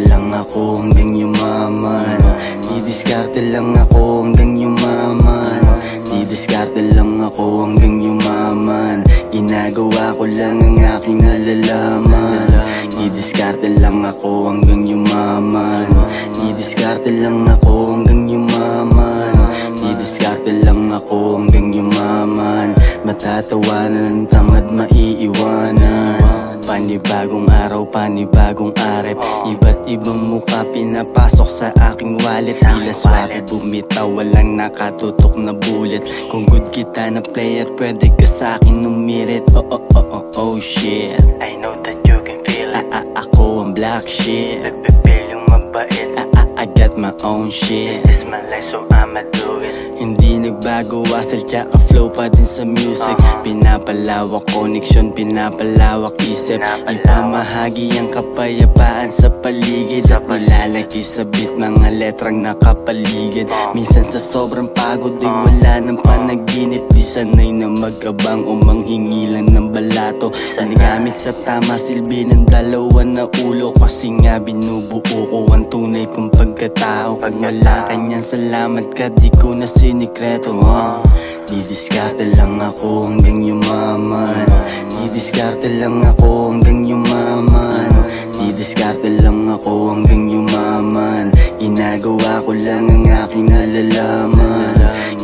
lang ako hanggang yumaman. Didiskarte lang ako hanggang yumaman. Didiskarte lang ako hanggang yumaman. Ginagawa ko lang ang aking nalalaman. Didiskarte lang ako hanggang yumaman. Didiskarte lang ako hanggang yumaman. Didiskarte lang ako hanggang yumaman. Matatawanan, tamad maiiwanan. Panibagong araw, panibagong arep. Iba't ibang mukha pinapasok sa aking wallet. Tila swabe bumitaw, walang nakatutok na bullet. Kung good kita na player, pwede ka sa'kin umirit. Oh shit, I know that you can feel it. Ako ang black shit. Feel yung mabait. I got my own shit. This is my life so I'ma do it. Hindi nagbago, asal tsaka flow pa din sa music. Pinapalawak connection, pinapalawak isip. Ipamahagi ang kapayapaan sa paligid. At nilalagay sa beat mga letrang nakapaligid. Minsan sa sobrang pagod ay wala ng panaginip. Di sanay na mag-abang o manghingi lang ng balato. Panagamit sa tama, silbi ng dalawa na ulo. Kasi nga binubuo ko ang tunay kong pagkatao. Kung wala kanyang salamat ka, di ko na sinikreto. Didiskarte lang ako hanggang yumaman. Didiskarte lang ako hanggang yumaman. Didiskarte lang ako hanggang yumaman. Ginagawa ko lang ang aking nalalaman.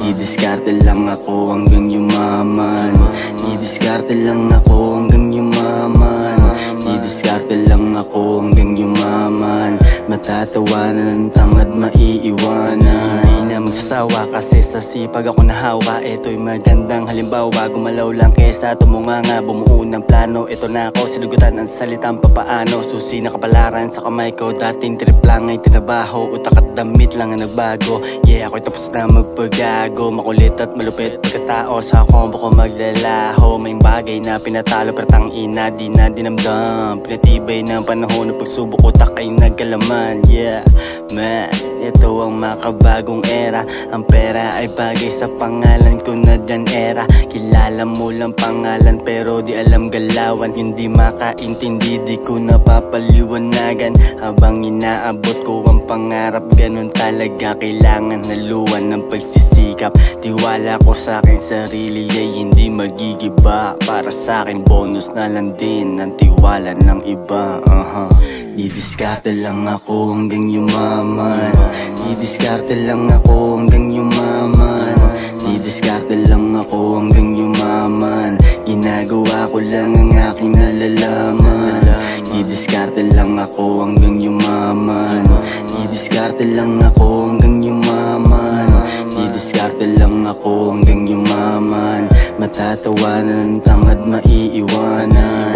Didiskarte lang ako hanggang yumaman. Didiskarte lang ako hanggang yumaman. Didiskarte lang ako hanggang yumaman. Matatawanan, tamad maiiwanan. Di na magsasawa kasi sa sipag ako nahawa. Ito'y magandang halimbawa. Gumalaw lang kesa tumunganga. Bumuo ng plano, ito na ako. Sinugutan ang salitang papaano. Susi na kapalaran sa kamay ko. Dating trip lang ay tinabaho. Utak at damit lang ang nagbago. Yeah, ako'y tapos na magpagago. Makulit at malupit pagkatao. Sa combo ko maglalaho. May bagay na pinatalo pero tangina di na dinamdam. Pinatibay ng panahon ng pagsubok. Utak ay nagkalaman. Yeah, man, ito ang makabagong era. Ang pera ay bagay sa pangalan ko na dyan era. Kilala mo lang pangalan pero di alam galawan. Hindi makaintindi, di ko napapaliwanagan. Habang inaabot ko ang pangarap, ganun talaga kailangan haluan ng pagsisikap. Tiwala ko sa aking sarili ay hindi magigiba. Para sa akin bonus na lang din ang tiwala ng iba. Didiskarte lang ako hanggang yumaman. Didiskarte lang ako hanggang yumaman. Didiskarte lang ako hanggang yumaman. Ginagawa ko lang ang aking nalalaman. Didiskarte lang ako hanggang yumaman. Didiskarte lang ako hanggang yumaman. Didiskarte lang ako hanggang yumaman. Matatawanan, tamad maiiwanan.